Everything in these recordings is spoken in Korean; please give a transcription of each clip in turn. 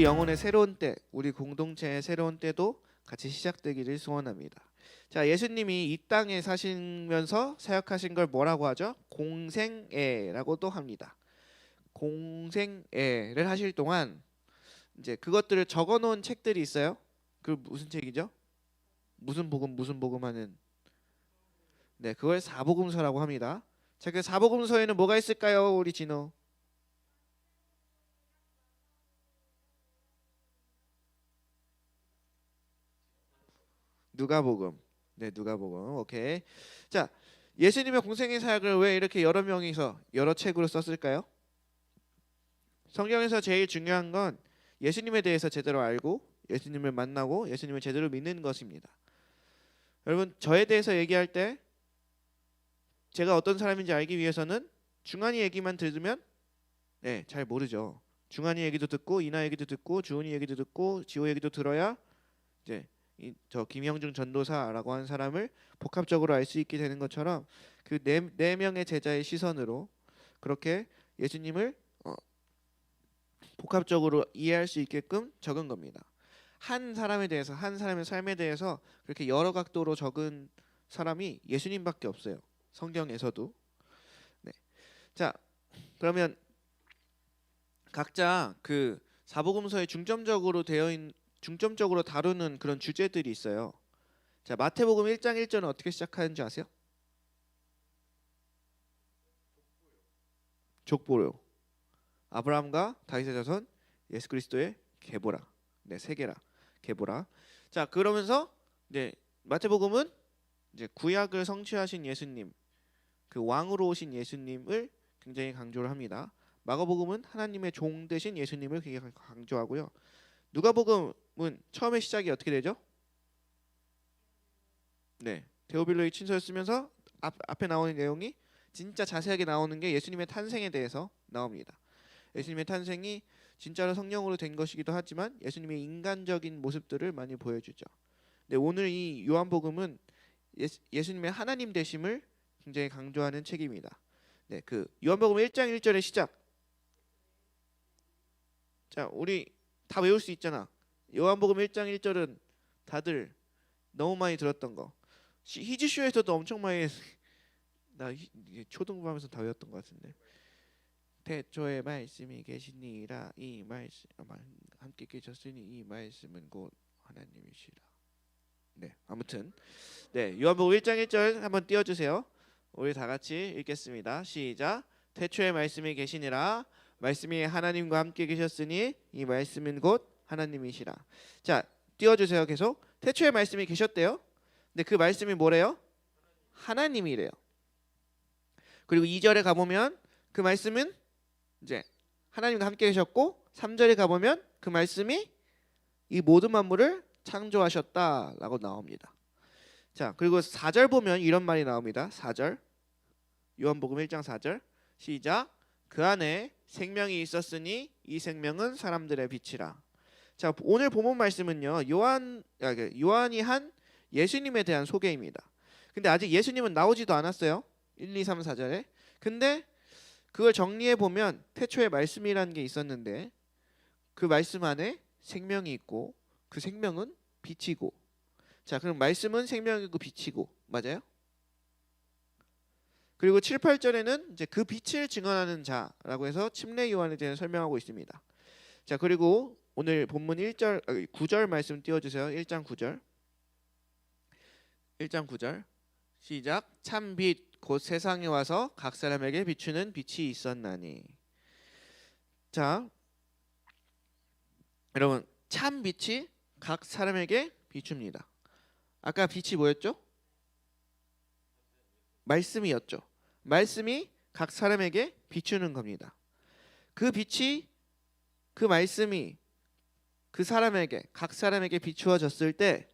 영혼의 새로운 때, 우리 공동체의 새로운 때도 같이 시작되기를 소원합니다. 자, 예수님이 이 땅에 사시면서 사역하신 걸 뭐라고 하죠? 공생애라고도 합니다. 공생애를 하실 동안 이제 그것들을 적어 놓은 책들이 있어요. 그 무슨 책이죠? 무슨 복음 하는, 네, 그걸 사복음서라고 합니다. 자, 그 사복음서에는 뭐가 있을까요? 우리 진호. 누가복음. 네, 누가복음. 오케이. 자, 예수님의 공생의 사역을 왜 이렇게 여러 명이서 여러 책으로 썼을까요? 성경에서 제일 중요한 건 예수님에 대해서 제대로 알고 예수님을 만나고 예수님을 제대로 믿는 것입니다. 여러분, 저에 대해서 얘기할 때 제가 어떤 사람인지 알기 위해서는 중환이 얘기만 들으면 네, 잘 모르죠. 중환이 얘기도 듣고 이나 얘기도 듣고 주은이 얘기도 듣고 지호 얘기도 들어야 이제 저 김영중 전도사라고 하는 사람을 복합적으로 알 수 있게 되는 것처럼 그 네 명의 제자의 시선으로 그렇게 예수님을 복합적으로 이해할 수 있게끔 적은 겁니다. 한 사람에 대해서, 한 사람의 삶에 대해서 그렇게 여러 각도로 적은 사람이 예수님밖에 없어요. 성경에서도. 네. 자, 그러면 각자 그 사복음서에 중점적으로 다루는 그런 주제들이 있어요. 자, 마태복음 1장 1절은 어떻게 시작하는 줄 아세요? 족보요. 아브라함과 다윗의 자손 예수 그리스도의 계보라. 네, 세계라. 계보라. 자, 그러면서 이제 마태복음은 이제 구약을 성취하신 예수님, 그 왕으로 오신 예수님을 굉장히 강조를 합니다. 마가복음은 하나님의 종 되신 예수님을 굉장히 강조하고요. 누가복음은 처음에 시작이 어떻게 되죠? 네, 데오빌로의 친서를 쓰면서 앞에 나오는 내용이 진짜 자세하게 나오는 게 예수님의 탄생에 대해서 나옵니다. 예수님의 탄생이 진짜로 성령으로 된 것이기도 하지만 예수님의 인간적인 모습들을 많이 보여주죠. 네, 오늘 이 요한복음은 예수님의 하나님 되심을 굉장히 강조하는 책입니다. 네, 그 요한복음 1장 1절의 시작. 자, 우리 다 외울 수 있잖아. 요한복음 1장 1절은 다들 너무 많이 들었던 거. 히즈쇼에서도 엄청 많이 나 초등부 하면서 다 외웠던 것 같은데. 태초에 말씀이 계시니라 이 말씀 함께 계셨으니 이 말씀은 곧 하나님이시라. 네, 아무튼 네, 요한복음 1장 1절 한번 띄워주세요. 우리 다 같이 읽겠습니다. 시작. 태초에 말씀이 계시니라 말씀이 하나님과 함께 계셨으니 이 말씀은 곧 하나님이시라. 자, 띄워주세요. 계속. 태초에 말씀이 계셨대요. 근데 그 말씀이 뭐래요? 하나님이래요. 그리고 2절에 가보면 그 말씀은 이제 하나님과 함께 계셨고 3절에 가보면 그 말씀이 이 모든 만물을 창조하셨다라고 나옵니다. 자, 그리고 4절 보면 이런 말이 나옵니다. 4절 요한복음 1장 4절 시작. 그 안에 생명이 있었으니 이 생명은 사람들의 빛이라. 자, 오늘 본문 말씀은요 요한이 한 예수님에 대한 소개입니다. 근데 아직 예수님은 나오지도 않았어요. 1, 2, 3, 4절에. 근데 그걸 정리해 보면 태초에 말씀이라는 게 있었는데 그 말씀 안에 생명이 있고 그 생명은 빛이고. 자, 그럼 말씀은 생명이고 빛이고 맞아요? 그리고 7, 8절에는 이제 그 빛을 증언하는 자라고 해서 침례 요한에 대해 설명하고 있습니다. 자, 그리고 오늘 본문 9절 말씀 띄워주세요. 1장 9절. 1장 9절 시작. 참 빛 곧 세상에 와서 각 사람에게 비추는 빛이 있었나니. 자, 여러분 참 빛이 각 사람에게 비춥니다. 아까 빛이 뭐였죠? 말씀이었죠. 말씀이 각 사람에게 비추는 겁니다. 그 빛이 그 말씀이 그 사람에게 각 사람에게 비추어졌을 때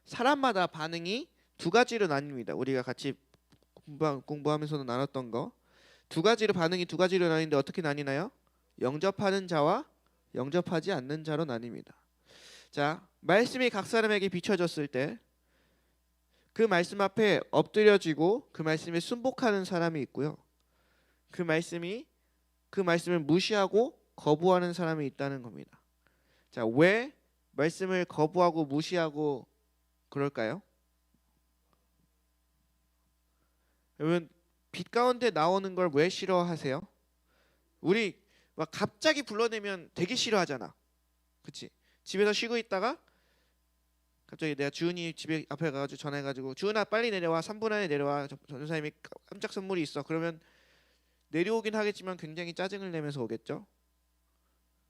사람마다 반응이 두 가지로 나뉩니다. 우리가 같이 공부하면서도 나눴던 거. 반응이 두 가지로 나뉘는데 어떻게 나뉘나요? 영접하는 자와 영접하지 않는 자로 나뉩니다. 자, 말씀이 각 사람에게 비춰졌을 때 그 말씀 앞에 엎드려지고 그 말씀에 순복하는 사람이 있고요. 그 말씀을 무시하고 거부하는 사람이 있다는 겁니다. 자, 왜 말씀을 거부하고 무시하고 그럴까요? 여러분, 빛 가운데 나오는 걸 왜 싫어하세요? 우리 막 갑자기 불러내면 되게 싫어하잖아. 그치? 집에서 쉬고 있다가 갑자기 내가 주은이 집에 앞에 가가지고 전화해가지고 주은아 빨리 내려와, 3분 안에 내려와, 전도사님이 깜짝 선물이 있어. 그러면 내려오긴 하겠지만 굉장히 짜증을 내면서 오겠죠.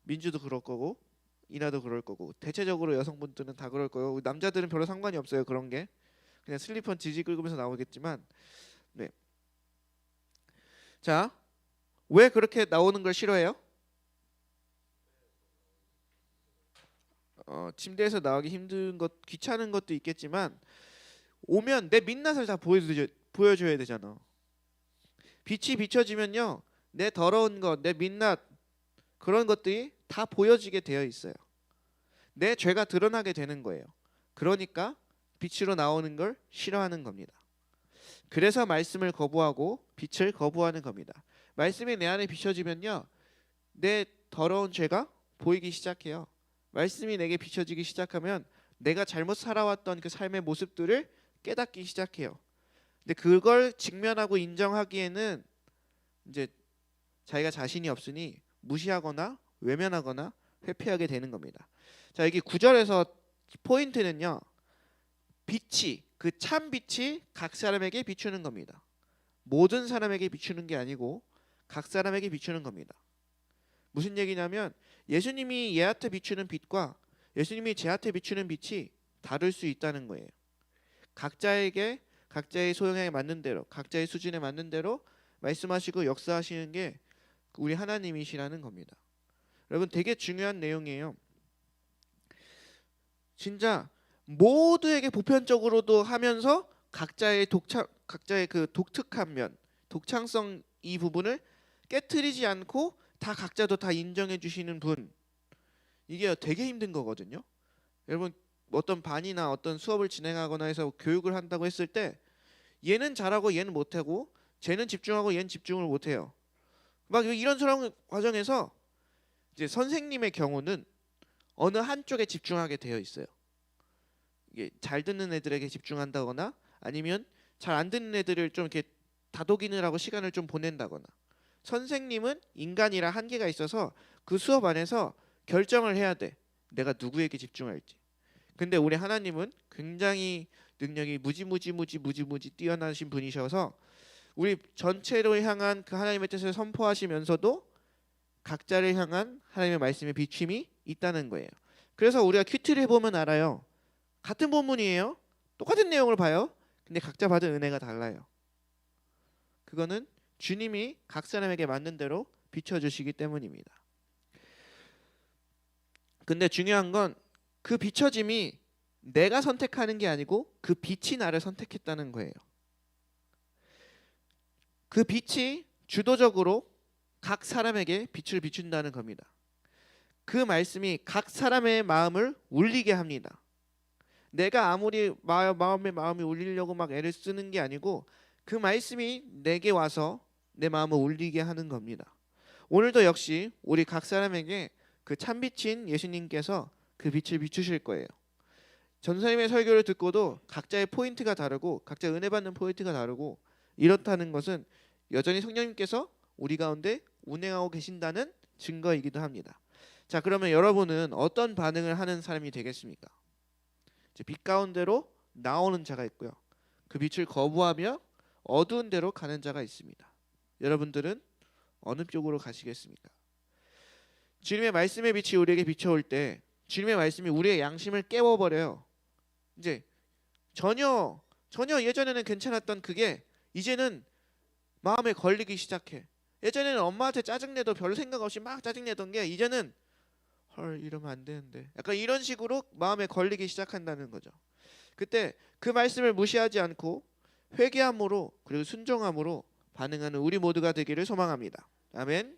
민주도 그럴 거고 이나도 그럴 거고 대체적으로 여성분들은 다 그럴 거고 남자들은 별로 상관이 없어요. 그런 게 그냥 슬리퍼 지지 긁으면서 나오겠지만 네. 자, 왜 그렇게 나오는 걸 싫어해요? 침대에서 나오기 힘든 것, 귀찮은 것도 있겠지만 오면 내 민낯을 다 보여줘야 되잖아. 빛이 비춰지면요, 내 더러운 것, 내 민낯 그런 것들이 다 보여지게 되어 있어요. 내 죄가 드러나게 되는 거예요. 그러니까 빛으로 나오는 걸 싫어하는 겁니다. 그래서 말씀을 거부하고 빛을 거부하는 겁니다. 말씀이 내 안에 비춰지면요, 내 더러운 죄가 보이기 시작해요. 말씀이 내게 비춰지기 시작하면 내가 잘못 살아왔던 그 삶의 모습들을 깨닫기 시작해요. 근데 그걸 직면하고 인정하기에는 이제 자기가 자신이 없으니 무시하거나 외면하거나 회피하게 되는 겁니다. 자, 여기 9절에서 포인트는요, 빛이, 그 참 빛이 각 사람에게 비추는 겁니다. 모든 사람에게 비추는 게 아니고 각 사람에게 비추는 겁니다. 무슨 얘기냐면 예수님이 얘한테 비추는 빛과 예수님이 쟤한테 비추는 빛이 다를 수 있다는 거예요. 각자에게 각자의 소양에 맞는 대로, 각자의 수준에 맞는 대로 말씀하시고 역사하시는 게 우리 하나님이시라는 겁니다. 여러분, 되게 중요한 내용이에요. 진짜 모두에게 보편적으로도 하면서 각자의 그 독특한 면, 독창성 이 부분을 깨트리지 않고 다 각자도 다 인정해 주시는 분, 이게 되게 힘든 거거든요. 여러분, 어떤 반이나 어떤 수업을 진행하거나 해서 교육을 한다고 했을 때 얘는 잘하고 얘는 못하고 쟤는 집중하고 얘는 집중을 못해요. 막 이런 상황 과정에서 이제 선생님의 경우는 어느 한쪽에 집중하게 되어 있어요. 이게 잘 듣는 애들에게 집중한다거나 아니면 잘 안 듣는 애들을 좀 이렇게 다독이느라고 시간을 좀 보낸다거나. 선생님은 인간이라 한계가 있어서 그 수업 안에서 결정을 해야 돼. 내가 누구에게 집중할지. 근데 우리 하나님은 굉장히 능력이 무지무지 뛰어나신 분이셔서 우리 전체로 향한 그 하나님의 뜻을 선포하시면서도 각자를 향한 하나님의 말씀의 비춤이 있다는 거예요. 그래서 우리가 큐티를 해보면 알아요. 같은 본문이에요. 똑같은 내용을 봐요. 근데 각자 받은 은혜가 달라요. 그거는 주님이 각 사람에게 맞는 대로 비춰주시기 때문입니다. 근데 중요한 건 그 비춰짐이 내가 선택하는 게 아니고 그 빛이 나를 선택했다는 거예요. 그 빛이 주도적으로 각 사람에게 빛을 비춘다는 겁니다. 그 말씀이 각 사람의 마음을 울리게 합니다. 내가 아무리 마음이 울리려고 막 애를 쓰는 게 아니고 그 말씀이 내게 와서 내 마음을 울리게 하는 겁니다. 오늘도 역시 우리 각 사람에게 그 참빛인 예수님께서 그 빛을 비추실 거예요. 전사님의 설교를 듣고도 각자의 포인트가 다르고 각자 은혜 받는 포인트가 다르고 이렇다는 것은 여전히 성령님께서 우리 가운데 운행하고 계신다는 증거이기도 합니다. 자, 그러면 여러분은 어떤 반응을 하는 사람이 되겠습니까? 빛 가운데로 나오는 자가 있고요. 그 빛을 거부하며 어두운 데로 가는 자가 있습니다. 여러분들은 어느 쪽으로 가시겠습니까? 주님의 말씀의 빛이 우리에게 비춰올 때 주님의 말씀이 우리의 양심을 깨워버려요. 이제 전혀 예전에는 괜찮았던 그게 이제는 마음에 걸리기 시작해. 예전에는 엄마한테 짜증내도 별 생각 없이 막 짜증내던 게 이제는 헐 이러면 안 되는데 약간 이런 식으로 마음에 걸리기 시작한다는 거죠. 그때 그 말씀을 무시하지 않고 회개함으로 그리고 순종함으로 반응하는 우리 모두가 되기를 소망합니다. 아멘.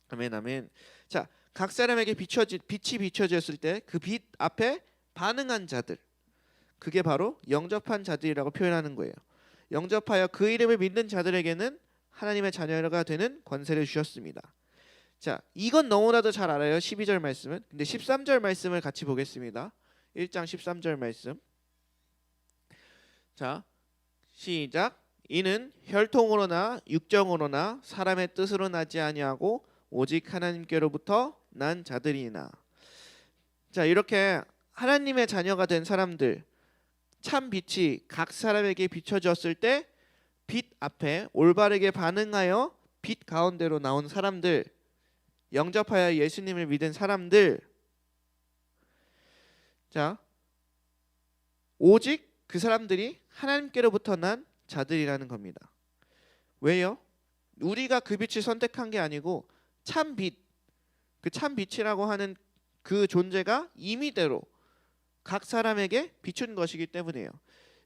아멘 아멘. 자, 각 사람에게 빛이 비춰졌을 때 그 빛 앞에 반응한 자들, 그게 바로 영접한 자들이라고 표현하는 거예요. 영접하여 그 이름을 믿는 자들에게는 하나님의 자녀가 되는 권세를 주셨습니다. 자, 이건 너무나도 잘 알아요. 12절 말씀은. 근데 13절 말씀을 같이 보겠습니다. 1장 13절 말씀. 자, 시작. 이는 혈통으로나 육정으로나 사람의 뜻으로 나지 아니하고 오직 하나님께로부터 난 자들이나. 자, 이렇게 하나님의 자녀가 된 사람들, 참 빛이 각 사람에게 비춰졌을 때 빛 앞에 올바르게 반응하여 빛 가운데로 나온 사람들, 영접하여 예수님을 믿은 사람들, 자, 오직 그 사람들이 하나님께로부터 난 자들이라는 겁니다. 왜요? 우리가 그 빛을 선택한 게 아니고 참 빛, 그 참 빛이라고 하는 그 존재가 임의대로 각 사람에게 비춘 것이기 때문이에요.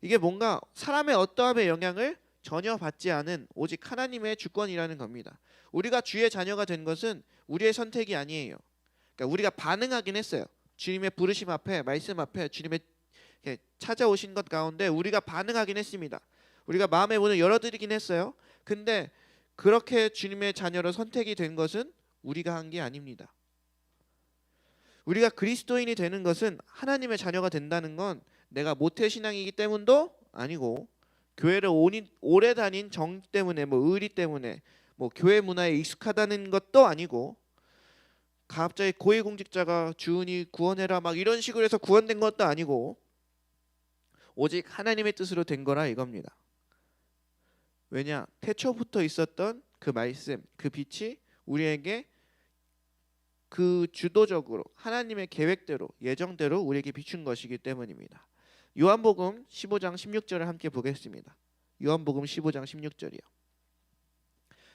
이게 뭔가 사람의 어떠함의 영향을 전혀 받지 않은 오직 하나님의 주권이라는 겁니다. 우리가 주의 자녀가 된 것은 우리의 선택이 아니에요. 그러니까 우리가 반응하긴 했어요. 주님의 부르심 앞에, 말씀 앞에 주님의 찾아오신 것 가운데 우리가 반응하긴 했습니다. 우리가 마음의 문을 열어드리긴 했어요. 근데 그렇게 주님의 자녀로 선택이 된 것은 우리가 한 게 아닙니다. 우리가 그리스도인이 되는 것은 하나님의 자녀가 된다는 건 내가 모태신앙이기 때문도 아니고 교회를 오래 다닌 정 때문에 의리 때문에 교회 문화에 익숙하다는 것도 아니고 갑자기 고위공직자가 주은이 구원해라 막 이런 식으로 해서 구원된 것도 아니고 오직 하나님의 뜻으로 된 거라 이겁니다. 왜냐? 태초부터 있었던 그 말씀, 그 빛이 우리에게 그 주도적으로 하나님의 계획대로 예정대로 우리에게 비춘 것이기 때문입니다. 요한복음 15장 16절을 함께 보겠습니다. 요한복음 15장 16절이요.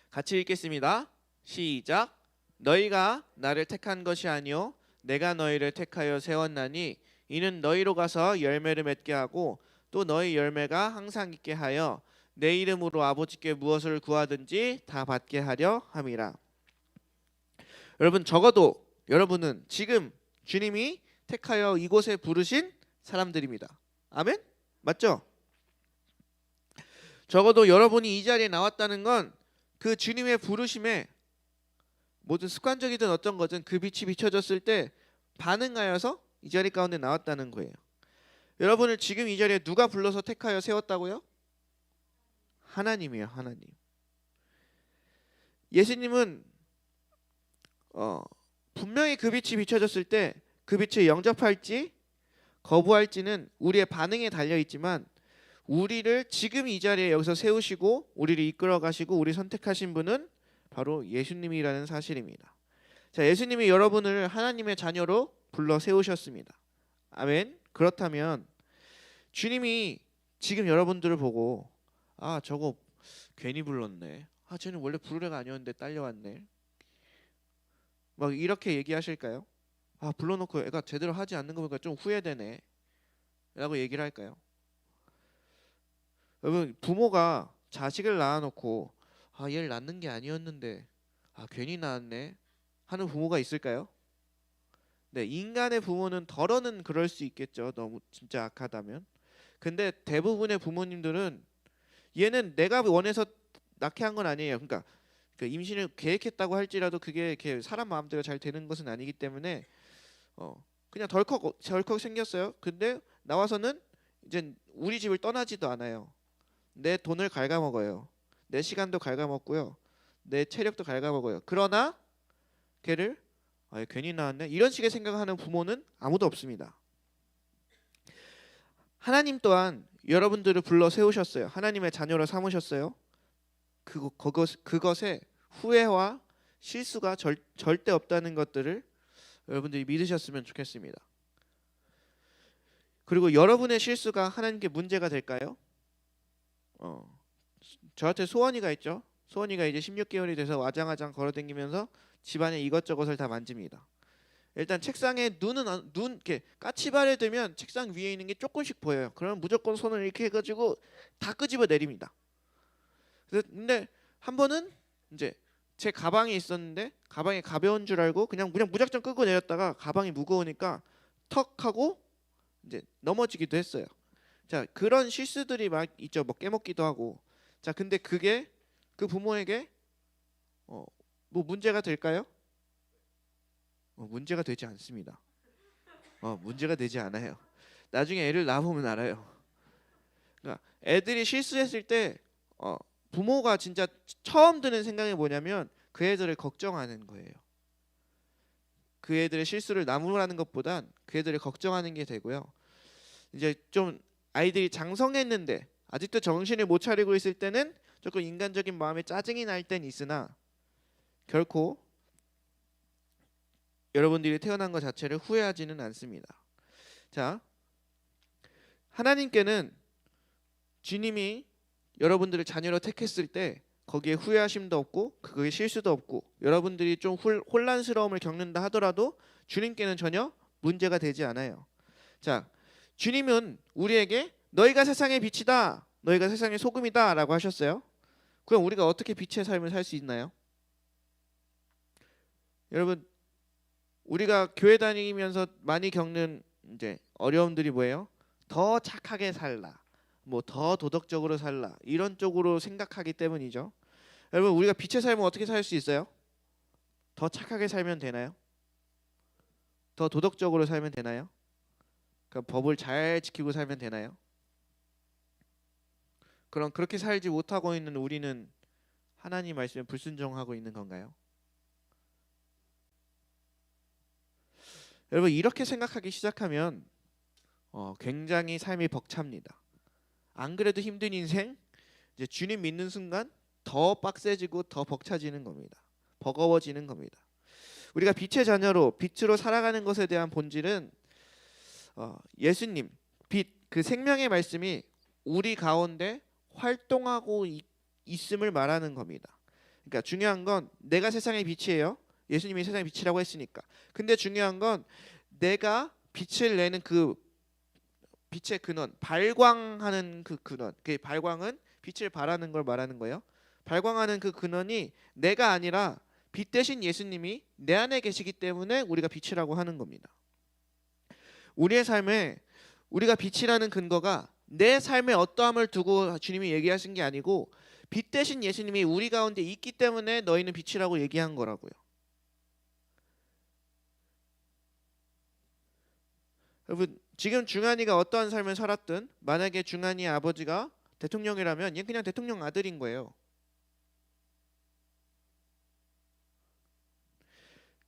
같이 읽겠습니다. 시작. 너희가 나를 택한 것이 아니요 내가 너희를 택하여 세웠나니 이는 너희로 가서 열매를 맺게 하고 또 너희 열매가 항상 있게 하여 내 이름으로 아버지께 무엇을 구하든지 다 받게 하려 함이라. 여러분, 적어도 여러분은 지금 주님이 택하여 이곳에 부르신 사람들입니다. 아멘? 맞죠? 적어도 여러분이 이 자리에 나왔다는 건 그 주님의 부르심에 모든 습관적이든 어떤 거든 그 빛이 비춰졌을 때 반응하여서 이 자리 가운데 나왔다는 거예요. 여러분을 지금 이 자리에 누가 불러서 택하여 세웠다고요? 하나님이에요. 하나님. 예수님은 분명히 그 빛이 비춰졌을 때 그 빛을 영접할지 거부할지는 우리의 반응에 달려있지만 우리를 지금 이 자리에 여기서 세우시고 우리를 이끌어 가시고 우리 선택하신 분은 바로 예수님이라는 사실입니다. 자, 예수님이 여러분을 하나님의 자녀로 불러 세우셨습니다. 아멘. 그렇다면 주님이 지금 여러분들을 보고 아, 저거 괜히 불렀네. 아, 쟤는 원래 부를 애가 아니었는데 딸려왔네. 막 이렇게 얘기하실까요? 아, 불러놓고 애가 제대로 하지 않는 거 보니까 좀 후회되네 라고 얘기를 할까요? 여러분, 부모가 자식을 낳아놓고 아, 얘를 낳는 게 아니었는데 아, 괜히 낳았네 하는 부모가 있을까요? 네, 인간의 부모는 덜어는 그럴 수 있겠죠. 너무 진짜 악하다면. 근데 대부분의 부모님들은 얘는 내가 원해서 낳게 한 건 아니에요. 그러니까 그 임신을 계획했다고 할지라도 그게 이렇게 사람 마음대로 잘 되는 것은 아니기 때문에 그냥 덜컥 생겼어요. 근데 나와서는 이제 우리 집을 떠나지도 않아요. 내 돈을 갉아먹어요. 내 시간도 갉아먹고요. 내 체력도 갉아먹어요. 그러나 걔를 아, 괜히 낳았네 이런 식의 생각하는 부모는 아무도 없습니다. 하나님 또한 여러분들을 불러 세우셨어요. 하나님의 자녀로 삼으셨어요. 그것에 후회와 실수가 절대 없다는 것들을 여러분들이 믿으셨으면 좋겠습니다. 그리고 여러분의 실수가 하나님께 문제가 될까요? 저한테 소원이가 있죠. 소원이가 이제 16개월이 돼서 아장아장 걸어다니면서 집안에 이것저것을 다 만집니다. 일단 책상에 눈 이렇게 까치발에 들면 책상 위에 있는 게 조금씩 보여요. 그러면 무조건 손을 이렇게 해가지고 다 끄집어 내립니다. 근데 한 번은 이제 제 가방이 있었는데 가방이 가벼운 줄 알고 그냥 무작정 끄고 내렸다가 가방이 무거우니까 턱 하고 이제 넘어지기도 했어요. 자, 그런 실수들이 막 있죠. 깨먹기도 하고. 자, 근데 그게 그 부모에게 뭐 문제가 될까요? 문제가 되지 않습니다. 문제가 되지 않아요. 나중에 애를 낳아보면 알아요. 그러니까 애들이 실수했을 때 부모가 진짜 처음 드는 생각이 뭐냐면 그 애들을 걱정하는 거예요. 그 애들의 실수를 나무라는 것보단 그 애들을 걱정하는 게 되고요. 이제 좀 아이들이 장성했는데 아직도 정신을 못 차리고 있을 때는 조금 인간적인 마음에 짜증이 날 땐 있으나 결코 여러분들이 태어난 것 자체를 후회하지는 않습니다. 자, 하나님께는 주님이 여러분들을 자녀로 택했을 때 거기에 후회하심도 없고 그거에 실수도 없고 여러분들이 좀 혼란스러움을 겪는다 하더라도 주님께는 전혀 문제가 되지 않아요. 자, 주님은 우리에게 너희가 세상의 빛이다, 너희가 세상의 소금이다 라고 하셨어요. 그럼 우리가 어떻게 빛의 삶을 살 수 있나요? 여러분, 우리가 교회 다니면서 많이 겪는 이제 어려움들이 뭐예요? 더 착하게 살라, 뭐 더 도덕적으로 살라, 이런 쪽으로 생각하기 때문이죠. 여러분, 우리가 빛의 삶을 어떻게 살 수 있어요? 더 착하게 살면 되나요? 더 도덕적으로 살면 되나요? 그러니까 법을 잘 지키고 살면 되나요? 그럼 그렇게 살지 못하고 있는 우리는 하나님 말씀에 불순종하고 있는 건가요? 여러분, 이렇게 생각하기 시작하면 굉장히 삶이 벅찹니다. 안 그래도 힘든 인생, 이제 주님 믿는 순간 더 빡세지고 더 벅차지는 겁니다. 버거워지는 겁니다. 우리가 빛의 자녀로 빛으로 살아가는 것에 대한 본질은 예수님 빛, 그 생명의 말씀이 우리 가운데 활동하고 있음을 말하는 겁니다. 그러니까 중요한 건 내가 세상의 빛이에요. 예수님이 세상의 빛이라고 했으니까. 근데 중요한 건 내가 빛을 내는 그 빛의 근원, 발광하는 그 근원. 그 발광은 빛을 발하는 걸 말하는 거예요. 발광하는 그 근원이 내가 아니라 빛 대신 예수님이 내 안에 계시기 때문에 우리가 빛이라고 하는 겁니다. 우리의 삶에 우리가 빛이라는 근거가 내 삶의 어떠함을 두고 주님이 얘기하신 게 아니고 빛 대신 예수님이 우리 가운데 있기 때문에 너희는 빛이라고 얘기한 거라고요. 여러분, 지금 중한이가 어떠한 삶을 살았든 만약에 중한이의 아버지가 대통령이라면 얘 그냥 대통령 아들인 거예요.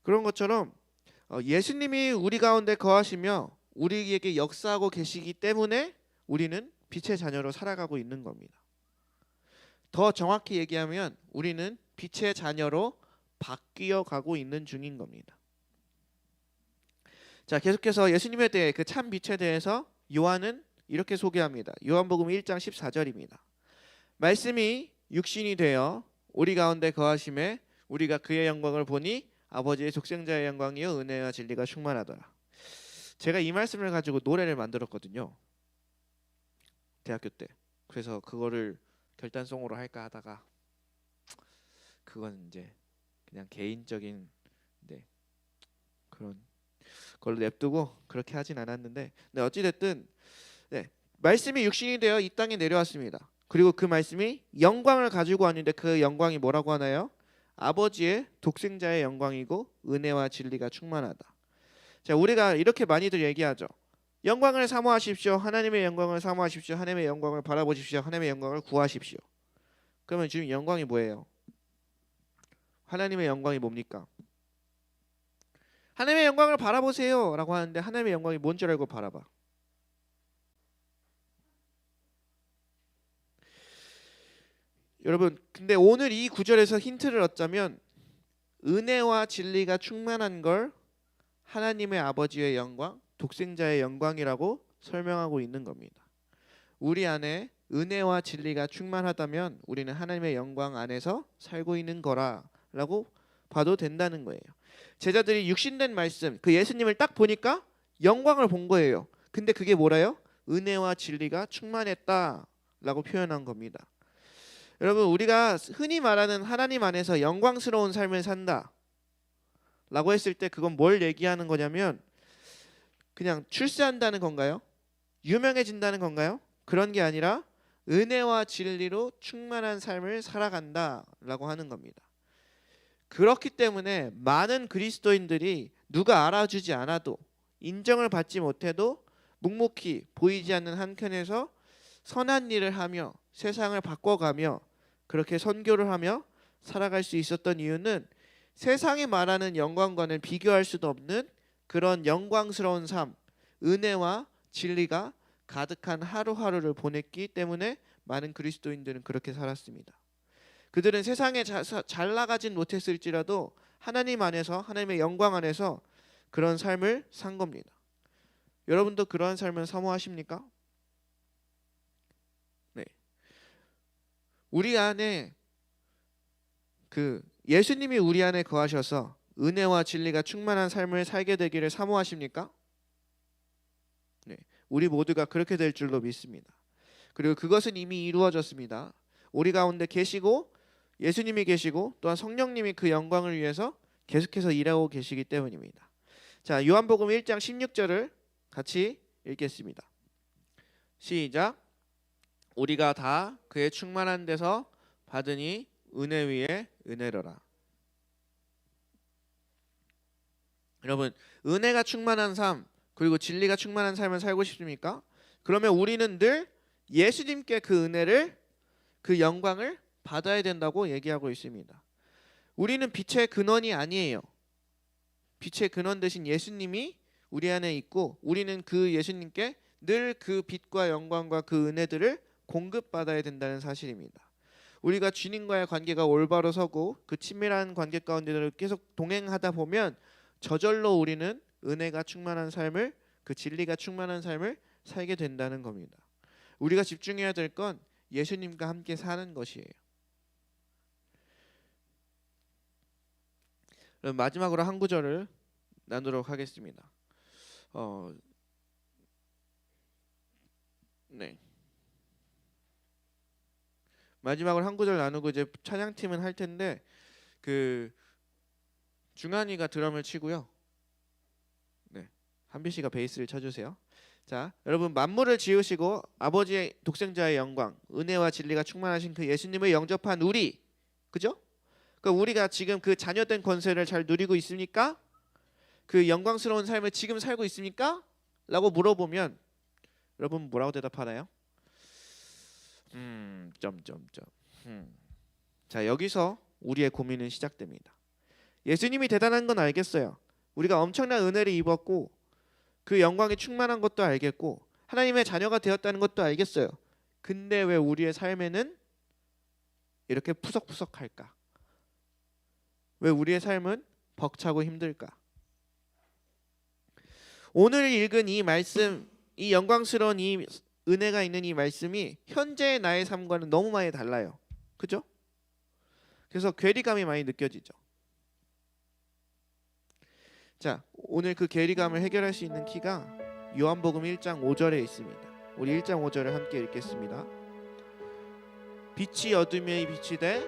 그런 것처럼 예수님이 우리 가운데 거하시며 우리에게 역사하고 계시기 때문에 우리는 빛의 자녀로 살아가고 있는 겁니다. 더 정확히 얘기하면 우리는 빛의 자녀로 바뀌어 가고 있는 중인 겁니다. 자, 계속해서 예수님에 대해 그 참 빛에 대해서 요한은 이렇게 소개합니다. 요한복음 1장 14절입니다. 말씀이 육신이 되어 우리 가운데 거하심에 우리가 그의 영광을 보니 아버지의 독생자의 영광이요 은혜와 진리가 충만하더라. 제가 이 말씀을 가지고 노래를 만들었거든요. 대학교 때. 그래서 그거를 결단송으로 할까 하다가 그건 이제 그냥 개인적인 그런 걸로 냅두고 그렇게 하진 않았는데, 어찌 됐든 말씀이 육신이 되어 이 땅에 내려왔습니다. 그리고 그 말씀이 영광을 가지고 왔는데 그 영광이 뭐라고 하나요? 아버지의 독생자의 영광이고 은혜와 진리가 충만하다. 자, 우리가 이렇게 많이들 얘기하죠. 영광을 사모하십시오. 하나님의 영광을 사모하십시오. 하나님의 영광을 바라보십시오. 하나님의 영광을 구하십시오. 그러면 지금 영광이 뭐예요? 하나님의 영광이 뭡니까? 하나님의 영광을 바라보세요 라고 하는데 하나님의 영광이 뭔 줄 알고 바라봐? 여러분, 근데 오늘 이 구절에서 힌트를 얻자면 은혜와 진리가 충만한 걸 하나님의 아버지의 영광, 독생자의 영광이라고 설명하고 있는 겁니다. 우리 안에 은혜와 진리가 충만하다면 우리는 하나님의 영광 안에서 살고 있는 거라라고 봐도 된다는 거예요. 제자들이 육신된 말씀, 그 예수님을 딱 보니까 영광을 본 거예요. 근데 그게 뭐라요? 은혜와 진리가 충만했다라고 표현한 겁니다. 여러분, 우리가 흔히 말하는 하나님 안에서 영광스러운 삶을 산다 라고 했을 때 그건 뭘 얘기하는 거냐면 그냥 출세한다는 건가요? 유명해진다는 건가요? 그런 게 아니라 은혜와 진리로 충만한 삶을 살아간다 라고 하는 겁니다. 그렇기 때문에 많은 그리스도인들이 누가 알아주지 않아도 인정을 받지 못해도 묵묵히 보이지 않는 한켠에서 선한 일을 하며 세상을 바꿔가며 그렇게 선교를 하며 살아갈 수 있었던 이유는 세상이 말하는 영광과는 비교할 수도 없는 그런 영광스러운 삶, 은혜와 진리가 가득한 하루하루를 보냈기 때문에 많은 그리스도인들은 그렇게 살았습니다. 그들은 세상에 잘 나가진 못했을지라도 하나님 안에서, 하나님의 영광 안에서 그런 삶을 산 겁니다. 여러분도 그러한 삶을 사모하십니까? 네. 우리 안에 예수님이 우리 안에 거하셔서 은혜와 진리가 충만한 삶을 살게 되기를 사모하십니까? 네. 우리 모두가 그렇게 될 줄로 믿습니다. 그리고 그것은 이미 이루어졌습니다. 우리 가운데 계시고 예수님이 계시고 또한 성령님이 그 영광을 위해서 계속해서 일하고 계시기 때문입니다. 자, 요한복음 1장 16절을 같이 읽겠습니다. 시작. 우리가 다 그의 충만한 데서 받으니 은혜 위에 은혜로라. 여러분, 은혜가 충만한 삶 그리고 진리가 충만한 삶을 살고 싶습니까? 그러면 우리는 늘 예수님께 그 은혜를, 그 영광을 받아야 된다고 얘기하고 있습니다. 우리는 빛의 근원이 아니에요. 빛의 근원 대신 예수님이 우리 안에 있고 우리는 그 예수님께 늘 그 빛과 영광과 그 은혜들을 공급받아야 된다는 사실입니다. 우리가 주님과의 관계가 올바로 서고 그 친밀한 관계 가운데 계속 동행하다 보면 저절로 우리는 은혜가 충만한 삶을, 그 진리가 충만한 삶을 살게 된다는 겁니다. 우리가 집중해야 될 건 예수님과 함께 사는 것이에요. 그럼 마지막으로 한 구절을 나누도록 하겠습니다. 네. 마지막으로 한 구절 나누고 이제 찬양팀은 할 텐데 중한이가 드럼을 치고요. 네. 한비 씨가 베이스를 쳐주세요. 자, 여러분 만물을 지으시고 아버지의 독생자의 영광, 은혜와 진리가 충만하신 그 예수님을 영접한 우리, 그죠? 그러니까 우리가 지금 그 자녀된 권세를 잘 누리고 있습니까? 그 영광스러운 삶을 지금 살고 있습니까? 라고 물어보면 여러분 뭐라고 대답하나요? 자, 여기서 우리의 고민은 시작됩니다. 예수님이 대단한 건 알겠어요. 우리가 엄청난 은혜를 입었고 그 영광이 충만한 것도 알겠고 하나님의 자녀가 되었다는 것도 알겠어요. 근데 왜 우리의 삶에는 이렇게 푸석푸석할까? 왜 우리의 삶은 벅차고 힘들까? 오늘 읽은 이 말씀, 이 영광스러운 이 은혜가 있는 이 말씀이 현재의 나의 삶과는 너무 많이 달라요. 그죠? 그래서 괴리감이 많이 느껴지죠. 자, 오늘 그 괴리감을 해결할 수 있는 키가 요한복음 1장 5절에 있습니다. 우리 1장 5절을 함께 읽겠습니다. 빛이 어둠에 비치되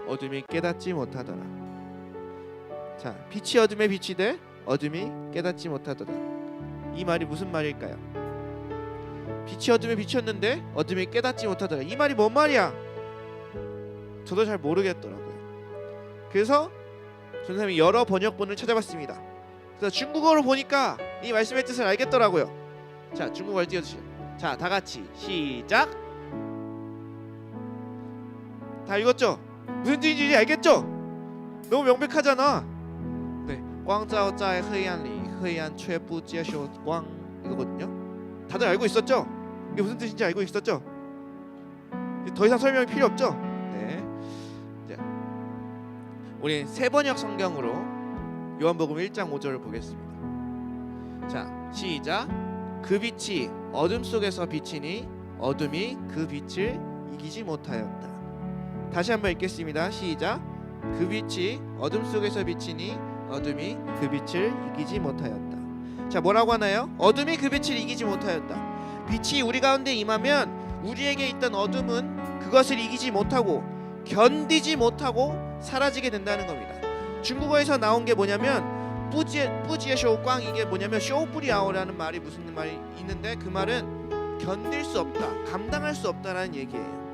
어둠이 깨닫지 못하더라. 자, 빛이 어둠에 비치되 어둠이 깨닫지 못하더라. 이 말이 무슨 말일까요? 빛이 어둠에 비쳤는데 어둠이 깨닫지 못하더라. 이 말이 뭔 말이야? 저도 잘 모르겠더라고요. 그래서 선생님이 여러 번역본을 찾아봤습니다. 그래서 중국어로 보니까 이 말씀의 뜻을 알겠더라고요. 자, 중국어를 띄워주시죠. 자, 다 같이 시작. 다 읽었죠? 무슨 뜻인지 알겠죠? 너무 명백하잖아. 네, 光照在黑暗里黑暗却不接受光 이거거든요. 다들 알고 있었죠? 이게 무슨 뜻인지 알고 있었죠? 더 이상 설명이 필요 없죠? 네. 자, 우리 세 번역 성경으로 요한복음 1장 5절을 보겠습니다. 자, 시작. 그 빛이 어둠 속에서 비치니 어둠이 그 빛을 이기지 못하였다. 다시 한번 읽겠습니다. 시작. 그 빛이 어둠 속에서 비치니 어둠이 그 빛을 이기지 못하였다. 자, 뭐라고 하나요? 어둠이 그 빛을 이기지 못하였다. 빛이 우리 가운데 임하면 우리에게 있던 어둠은 그것을 이기지 못하고 견디지 못하고 사라지게 된다는 겁니다. 중국어에서 나온 게 뭐냐면 뿌지의 쇼광, 이게 뭐냐면 쇼뿌리아오라는 말이 무슨 말이 있는데 그 말은 견딜 수 없다, 감당할 수 없다라는 얘기예요.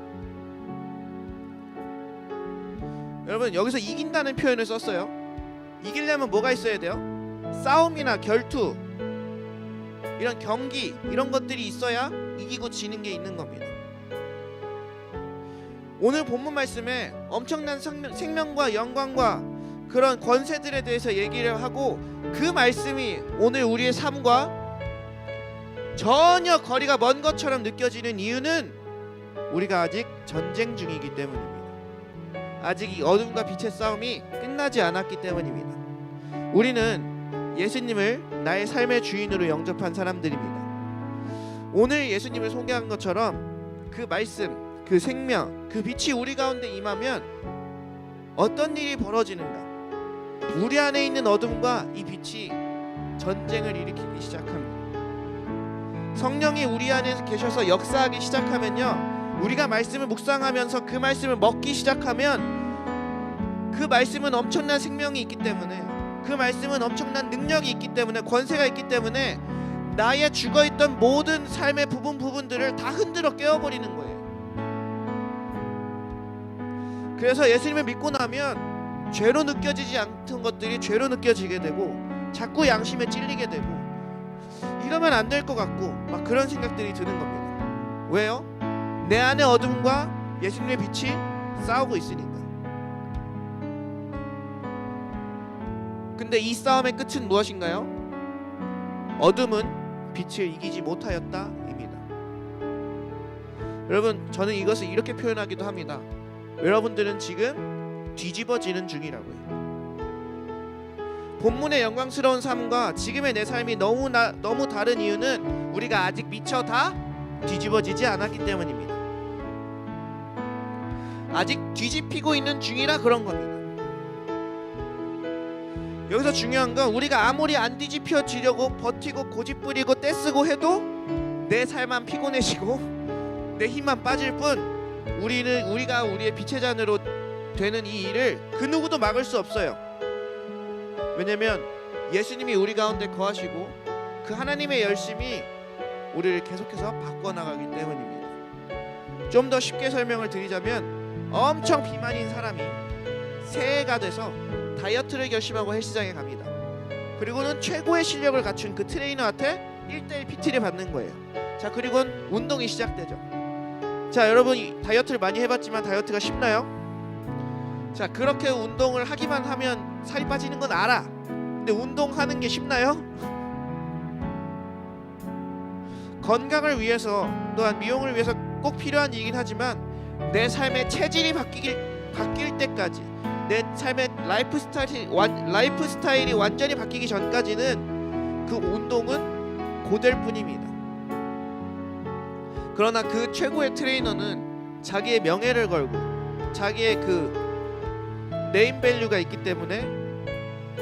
여러분 여기서 이긴다는 표현을 썼어요. 이기려면 뭐가 있어야 돼요? 싸움이나 결투, 이런 경기, 이런 것들이 있어야 이기고 지는 게 있는 겁니다. 오늘 본문 말씀에 엄청난 생명과 영광과 그런 권세들에 대해서 얘기를 하고, 그 말씀이 오늘 우리의 삶과 전혀 거리가 먼 것처럼 느껴지는 이유는 우리가 아직 전쟁 중이기 때문입니다. 아직 이 어둠과 빛의 싸움이 끝나지 않았기 때문입니다. 우리는 예수님을 나의 삶의 주인으로 영접한 사람들입니다. 오늘 예수님을 소개한 것처럼 그 말씀, 그 생명, 그 빛이 우리 가운데 임하면 어떤 일이 벌어지는가? 우리 안에 있는 어둠과 이 빛이 전쟁을 일으키기 시작합니다. 성령이 우리 안에 계셔서 역사하기 시작하면요, 우리가 말씀을 묵상하면서 그 말씀을 먹기 시작하면 그 말씀은 엄청난 생명이 있기 때문에, 그 말씀은 엄청난 능력이 있기 때문에, 권세가 있기 때문에 나의 죽어있던 모든 삶의 부분들을 다 흔들어 깨워버리는 거예요. 그래서 예수님을 믿고 나면 죄로 느껴지지 않던 것들이 죄로 느껴지게 되고, 자꾸 양심에 찔리게 되고, 이러면 안 될 것 같고 막 그런 생각들이 드는 겁니다. 왜요? 내 안의 어둠과 예수님의 빛이 싸우고 있으니까. 근데 이 싸움의 끝은 무엇인가요? 어둠은 빛을 이기지 못하였다입니다. 여러분, 저는 이것을 이렇게 표현하기도 합니다. 여러분들은 지금 뒤집어지는 중이라고요. 본문의 영광스러운 삶과 지금의 내 삶이 너무 다른 이유는 우리가 아직 미처 다 뒤집어지지 않았기 때문입니다. 아직 뒤집히고 있는 중이라 그런 겁니다. 여기서 중요한 건 우리가 아무리 안 뒤집혀지려고 버티고 고집부리고 떼쓰고 해도 내 삶만 피곤해지고 내 힘만 빠질 뿐, 우리가 우리의 빛의 잔으로 되는 이 일을 그 누구도 막을 수 없어요. 왜냐면 예수님이 우리 가운데 거하시고 그 하나님의 열심이 우리를 계속해서 바꿔나가기 때문입니다. 좀 더 쉽게 설명을 드리자면, 엄청 비만인 사람이 새해가 돼서 다이어트를 결심하고 헬스장에 갑니다. 그리고는 최고의 실력을 갖춘 그 트레이너한테 1:1 PT를 받는 거예요. 자, 그리고는 운동이 시작되죠. 자, 여러분 다이어트를 많이 해봤지만 다이어트가 쉽나요? 자, 그렇게 운동을 하기만 하면 살이 빠지는 건 알아. 근데 운동하는 게 쉽나요? 건강을 위해서, 또한 미용을 위해서 꼭 필요한 일이긴 하지만 내 삶의 체질이 바뀔 때까지, 내 삶의 라이프 스타일이 완전히 바뀌기 전까지는 그 운동은 고될 뿐입니다. 그러나 그 최고의 트레이너는 자기의 명예를 걸고 자기의 그 네임밸류가 있기 때문에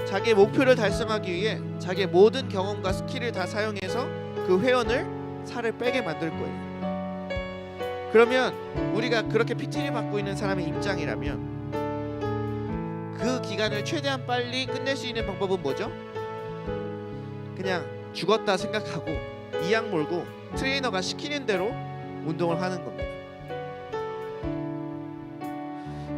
자기의 목표를 달성하기 위해 자기의 모든 경험과 스킬을 다 사용해서 그 회원을 살을 빼게 만들 거예요. 그러면 우리가 그렇게 PT를 받고 있는 사람의 입장이라면 그 기간을 최대한 빨리 끝낼 수 있는 방법은 뭐죠? 그냥 죽었다 생각하고 이악 물고 트레이너가 시키는 대로 운동을 하는 겁니다.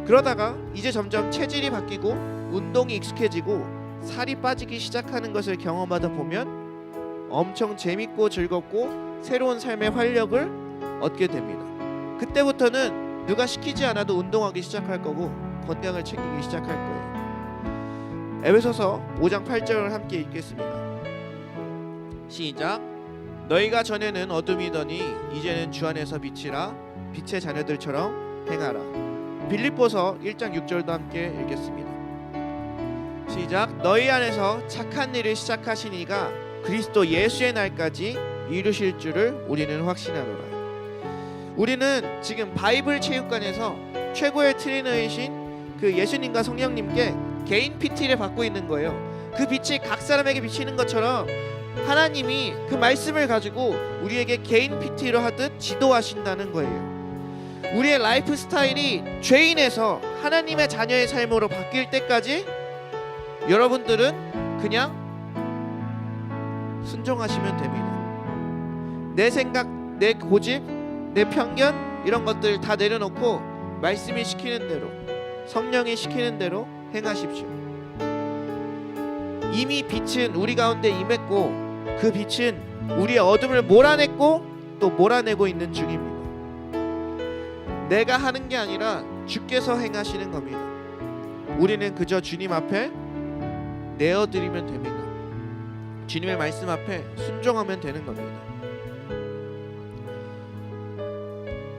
그러다가 이제 점점 체질이 바뀌고 운동이 익숙해지고 살이 빠지기 시작하는 것을 경험하다 보면 엄청 재밌고 즐겁고 새로운 삶의 활력을 얻게 됩니다. 그때부터는 누가 시키지 않아도 운동하기 시작할 거고 건강을 챙기기 시작할 거예요. 에베소서 5장 8절을 함께 읽겠습니다. 시작. 너희가 전에는 어둠이더니 이제는 주 안에서 빛이라, 빛의 자녀들처럼 행하라. 빌립보서 1장 6절도 함께 읽겠습니다. 시작. 너희 안에서 착한 일을 시작하신 이가 그리스도 예수의 날까지 이루실 줄을 우리는 확신하노라. 우리는 지금 바이블 체육관에서 최고의 트레이너이신 그 예수님과 성령님께 개인 PT를 받고 있는 거예요. 그 빛이 각 사람에게 비치는 것처럼 하나님이 그 말씀을 가지고 우리에게 개인 PT로 하듯 지도하신다는 거예요. 우리의 라이프 스타일이 죄인에서 하나님의 자녀의 삶으로 바뀔 때까지 여러분들은 그냥 순종하시면 됩니다. 내 생각, 내 고집, 내 편견, 이런 것들 다 내려놓고 말씀이 시키는 대로 성령이 시키는 대로 행하십시오. 이미 빛은 우리 가운데 임했고 그 빛은 우리의 어둠을 몰아냈고 또 몰아내고 있는 중입니다. 내가 하는 게 아니라 주께서 행하시는 겁니다. 우리는 그저 주님 앞에 내어드리면 됩니다. 주님의 말씀 앞에 순종하면 되는 겁니다.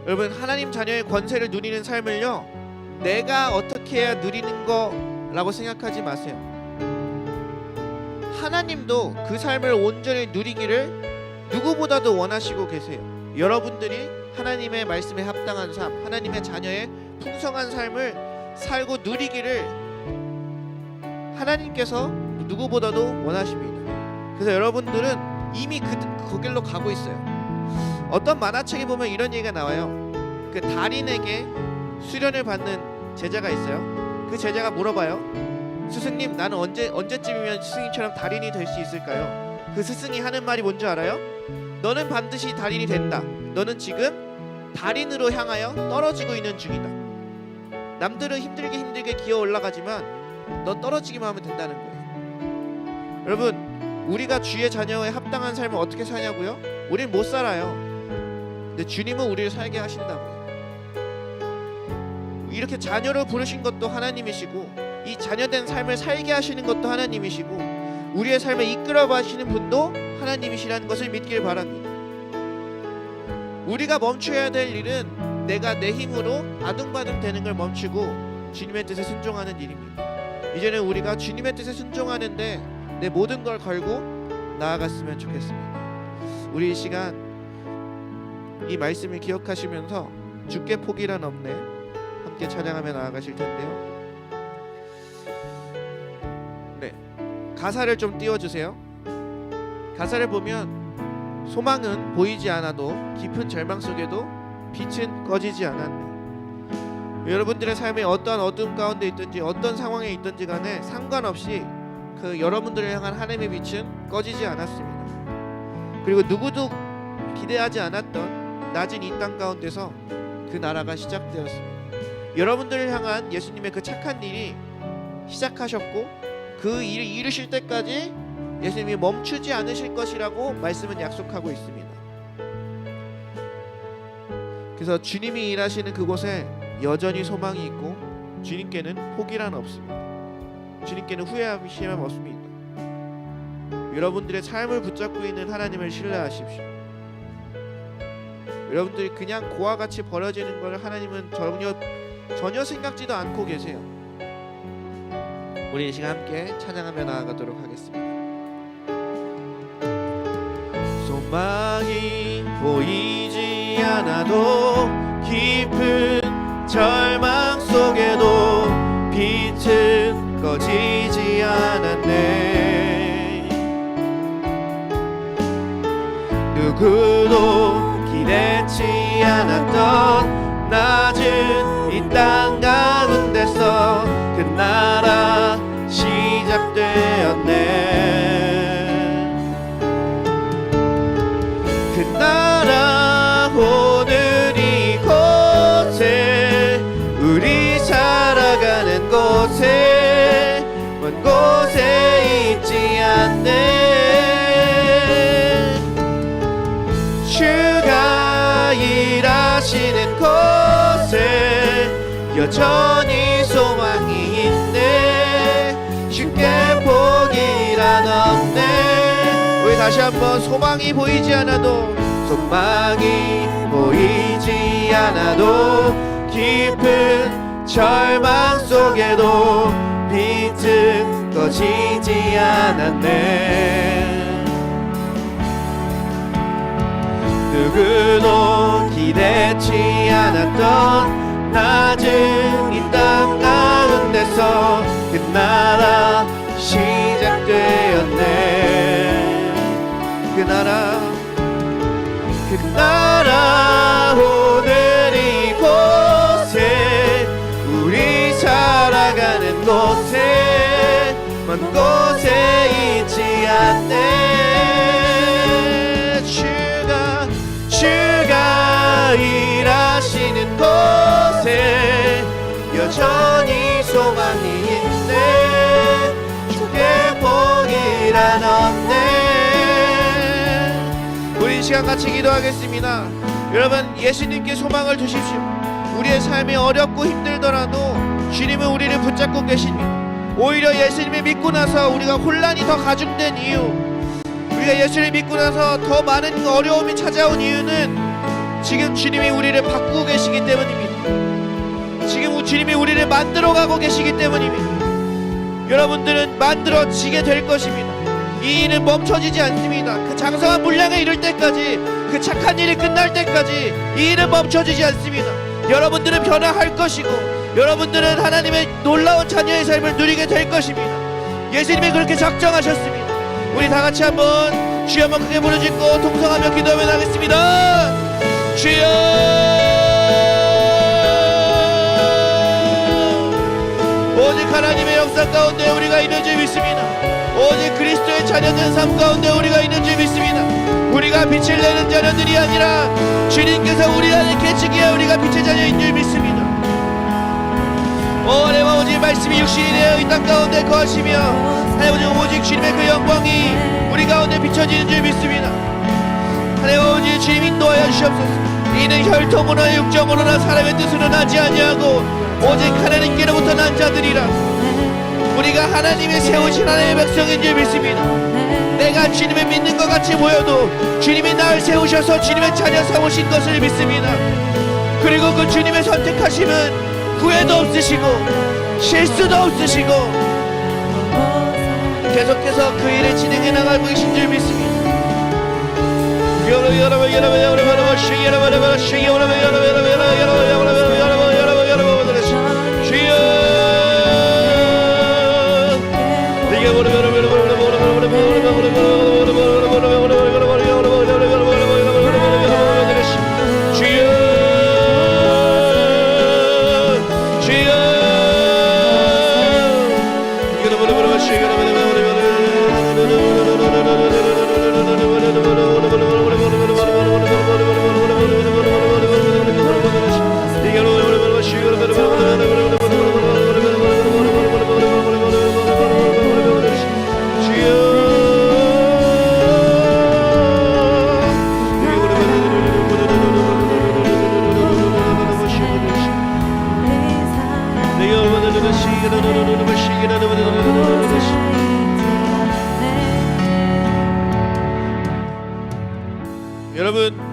여러분, 하나님 자녀의 권세를 누리는 삶을요, 내가 어떻게 해야 누리는 거라고 생각하지 마세요. 하나님도 그 삶을 온전히 누리기를 누구보다도 원하시고 계세요. 여러분들이 하나님의 말씀에 합당한 삶, 하나님의 자녀의 풍성한 삶을 살고 누리기를 하나님께서 누구보다도 원하십니다. 그래서 여러분들은 이미 그 길로 가고 있어요. 어떤 만화책에 보면 이런 얘기가 나와요. 그 달인에게 수련을 받는 제자가 있어요. 그 제자가 물어봐요. 스승님, 나는 언제쯤이면 스승님처럼 달인이 될 수 있을까요? 그 스승이 하는 말이 뭔지 알아요? 너는 반드시 달인이 된다. 너는 지금 달인으로 향하여 떨어지고 있는 중이다. 남들은 힘들게 기어 올라가지만 넌 떨어지기만 하면 된다는 거예요. 여러분, 우리가 주의 자녀에 합당한 삶을 어떻게 사냐고요? 우린 못 살아요. 근데 주님은 우리를 살게 하신다고요. 이렇게 자녀로 부르신 것도 하나님이시고, 이 자녀된 삶을 살게 하시는 것도 하나님이시고, 우리의 삶을 이끌어 가시는 분도 하나님이시라는 것을 믿길 바랍니다. 우리가 멈춰야 될 일은 내가 내 힘으로 아둥바둥 되는 걸 멈추고 주님의 뜻에 순종하는 일입니다. 이제는 우리가 주님의 뜻에 순종하는데 내 모든 걸 걸고 나아갔으면 좋겠습니다. 우리 이 시간 이 말씀을 기억하시면서 주께 포기란 없네 함께 찬양하며 나아가실 텐데요. 네, 가사를 좀 띄워주세요. 가사를 보면 소망은 보이지 않아도 깊은 절망 속에도 빛은 꺼지지 않았네. 여러분들의 삶에 어떠한 어둠 가운데 있든지 어떤 상황에 있든지 간에 상관없이 그 여러분들을 향한 하나님의 빛은 꺼지지 않았습니다. 그리고 누구도 기대하지 않았던 낮은 이 땅 가운데서 그 나라가 시작되었습니다. 여러분들을 향한 예수님의 그 착한 일이 시작하셨고 그 일을 이루실 때까지 예수님이 멈추지 않으실 것이라고 말씀은 약속하고 있습니다. 그래서 주님이 일하시는 그곳에 여전히 소망이 있고 주님께는 포기란 없습니다. 주님께는 후회하심은 없습니다. 여러분들의 삶을 붙잡고 있는 하나님을 신뢰하십시오. 여러분들이 그냥 고와 같이 버려지는 걸 하나님은 전혀 생각지도 않고 계세요. 우리 이 시간 함께 찬양하며 나아가도록 하겠습니다. 소망이 보이지 않아도 깊은 절망 속에도 빛은 꺼지지 않았네. 누구도 기대치 않았던 낮은 이 땅 가운데서 그 나라 시작되었네. 그 나라 오늘 이곳에 우리 살아가는 곳에 먼 곳에 있지 않네. 주가 일하시는 곳에 여전히 소망이 있네. 쉽게 포기란 없네. 우리 다시 한번 소망이 보이지 않아도 깊은 절망 속에도 빛은 꺼지지 않았네. 누구도 기대치 않았던 낮은 이 땅 가운데서 그 나라 시작되었네. 그 나라 오늘 이곳에 우리 살아가는 곳에 먼 곳에 있지 않네. 주가 일하시는 곳에 여전히 없네. 우리 이 시간 같이 기도하겠습니다. 여러분, 예수님께 소망을 두십시오. 우리의 삶이 어렵고 힘들더라도 주님은 우리를 붙잡고 계십니다. 오히려 예수님을 믿고 나서 우리가 혼란이 더 가중된 이유, 우리가 예수를 믿고 나서 더 많은 어려움이 찾아온 이유는 지금 주님이 우리를 바꾸고 계시기 때문입니다. 지금 주님이 우리를 만들어가고 계시기 때문입니다. 여러분들은 만들어지게 될 것입니다. 이 일은 멈춰지지 않습니다. 그 장성한 분량에 이를 때까지, 그 착한 일이 끝날 때까지 이 일은 멈춰지지 않습니다. 여러분들은 변화할 것이고 여러분들은 하나님의 놀라운 자녀의 삶을 누리게 될 것입니다. 예수님이 그렇게 작정하셨습니다. 우리 다 같이 한번 주여 한번 크게 부르짖고 동성하며 기도하며 나겠습니다. 주여, 오직 하나님의 역사 가운데 우리가 있는 줄 믿습니다. 오직 그리스도의 자녀된 삶 가운데 우리가 있는 줄 믿습니다. 우리가 빛을 내는 자녀들이 아니라 주님께서 우리 안에 계시기에 우리가 빛의 자녀인 줄 믿습니다. 내가 오직 말씀이 육신이 되어 이 땅 가운데 거하시며 하나님 오직 주님의 그 영광이 우리 가운데 비춰지는 줄 믿습니다. 하나님 오직 주님 인도하여 주시옵소서. 이는 혈통으로나 육정으로나 사람의 뜻으로 나지 아니하고 오직 하나님께로부터 난 자들이라. 우리가 하나님의 세우신 하나님의 백성인 줄 믿습니다. 내가 주님을 믿는 것 같이 보여도 주님이 나를 세우셔서 주님의 자녀 삼으신 것을 믿습니다. 그리고 그 주님의 선택하심은 후회도 없으시고 실수도 없으시고 계속해서 그 일을 진행해 나가고 계신 줄 믿습니다.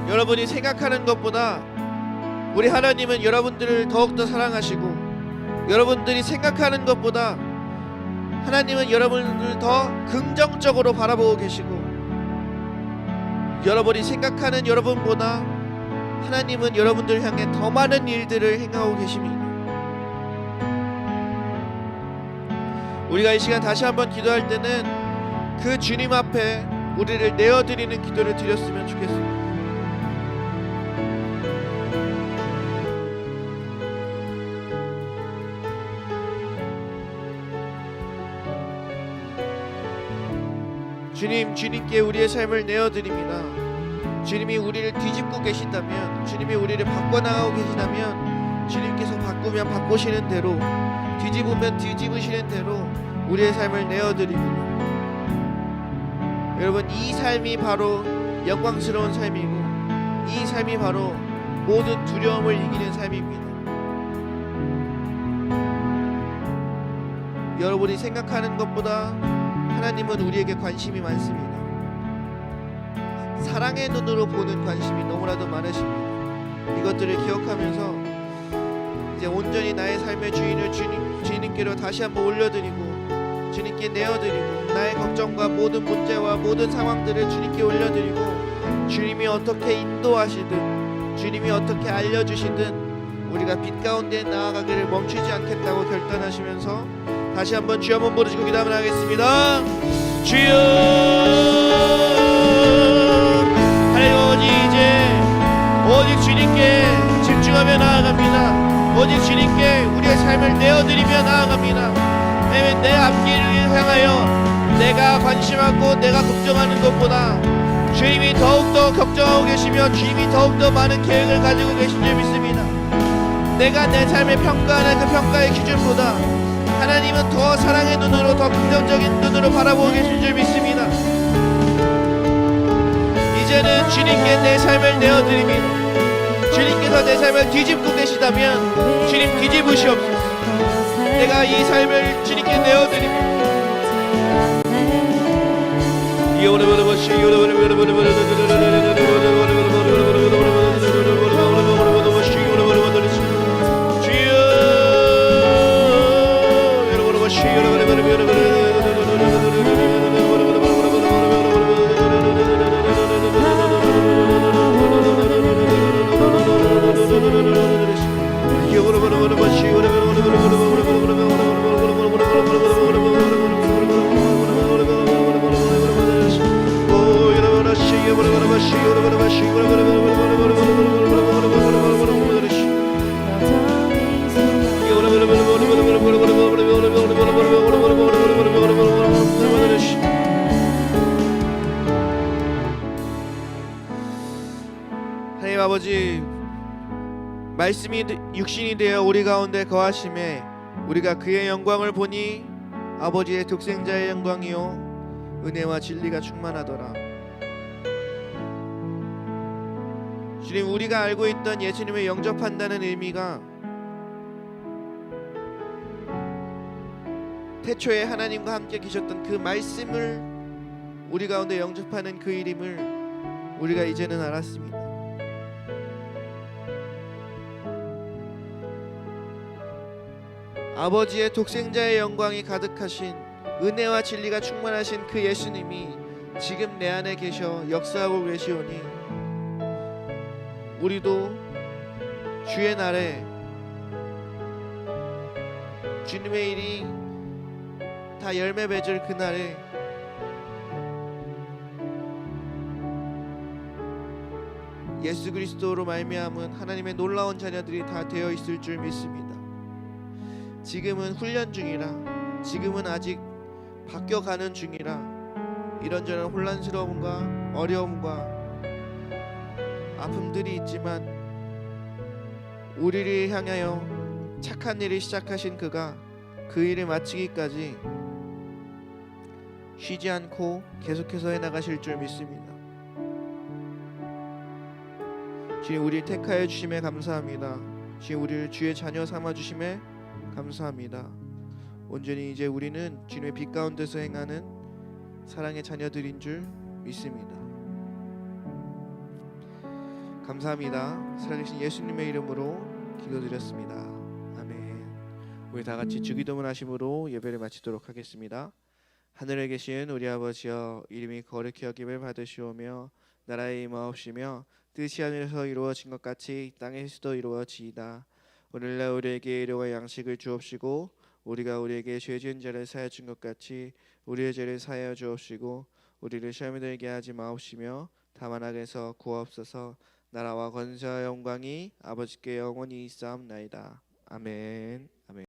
여러분이 생각하는 것보다 우리 하나님은 여러분들을 더욱더 사랑하시고, 여러분들이 생각하는 것보다 하나님은 여러분을 더 긍정적으로 바라보고 계시고, 여러분이 생각하는 여러분보다 하나님은 여러분들을 향해 더 많은 일들을 행하고 계십니다. 우리가 이 시간 다시 한번 기도할 때는 그 주님 앞에 우리를 내어드리는 기도를 드렸으면 좋겠습니다. 주님께 우리의 삶을 내어드립니다. 주님이 우리를 뒤집고 계신다면, 주님이 우리를 바꿔나가고 계시다면 주님께서 바꾸면 바꾸시는 대로, 뒤집으면 뒤집으시는 대로 우리의 삶을 내어드립니다. 여러분, 이 삶이 바로 영광스러운 삶이고, 이 삶이 바로 모든 두려움을 이기는 삶입니다. 여러분이 생각하는 것보다 하나님은 우리에게 관심이 많습니다. 사랑의 눈으로 보는 관심이 너무나도 많으십니다. 이것들을 기억하면서 이제 온전히 나의 삶의 주인을 주님께로 다시 한번 올려드리고, 주님께 내어드리고, 나의 걱정과 모든 문제와 모든 상황들을 주님께 올려드리고, 주님이 어떻게 인도하시든 주님이 어떻게 알려주시든 우리가 빛 가운데 나아가기를 멈추지 않겠다고 결단하시면서 다시 한번 주여 한번 부르시고 기도하면 하겠습니다. 주여, 하나님 이제 오직 주님께 집중하며 나아갑니다. 오직 주님께 우리의 삶을 내어드리며 나아갑니다. 왜냐면 내 앞길을 향하여 내가 관심하고 내가 걱정하는 것보다 주님이 더욱더 걱정하고 계시며 주님이 더욱더 많은 계획을 가지고 계신 줄 믿습니다. 내가 내 삶을 평가하는 그 평가의 기준보다 하나님은 더 사랑의 눈으로, 더 긍정적인 눈으로 바라보고 계신 줄 믿습니다. 이제는 주님께 내 삶을 내어드립니다. 주님께서 내 삶을 뒤집고 계시다면 주님 뒤집으시옵소서. 내가 이 삶을 주님께 내어드립니다. 하나님 아버지, 말씀이 육신이 되어 우리 가운데 거하심에 우리가 그의 영광을 보니 아버지의 독생자의 영광이요 은혜와 진리가 충만하더라. 주님, 우리가 알고 있던 예수님을 영접한다는 의미가 태초에 하나님과 함께 계셨던 그 말씀을 우리 가운데 영접하는 그 이름을 우리가 이제는 알았습니다. 아버지의 독생자의 영광이 가득하신, 은혜와 진리가 충만하신 그 예수님이 지금 내 안에 계셔 역사하고 계시오니 우리도 주의 날에 주님의 일이 다 열매 맺을 그날에 예수 그리스도로 말미암은 하나님의 놀라운 자녀들이 다 되어 있을 줄 믿습니다. 지금은 훈련 중이라, 지금은 아직 바뀌어가는 중이라 이런저런 혼란스러움과 어려움과 아픔들이 있지만 우리를 향하여 착한 일을 시작하신 그가 그 일을 마치기까지 쉬지 않고 계속해서 해나가실 줄 믿습니다. 주님, 우리를 택하여 주심에 감사합니다. 주님, 우리를 주의 자녀 삼아 주심에 감사합니다. 온전히 이제 우리는 주님의 빛 가운데서 행하는 사랑의 자녀들인 줄 믿습니다. 감사합니다. 살아계신 예수님의 이름으로 기도드렸습니다. 아멘. 우리 다 같이 주기도문 하심으로 예배를 마치도록 하겠습니다. 하늘에 계신 우리 아버지여, 이름이 거룩히 여김을 받으시오며 나라의 임하옵시며 뜻이 하늘에서 이루어진 것 같이 땅에서도 이루어지이다. 오늘날 우리에게 일용할 양식을 주옵시고 우리가 우리에게 죄 지은 자를 사하여 준 것 같이 우리의 죄를 사하여 주옵시고 우리를 시험에 들게 하지 마옵시며 다만 악에서 구하옵소서. 나라와 권세와 영광이 아버지께 영원히 있사옵나이다. 아멘.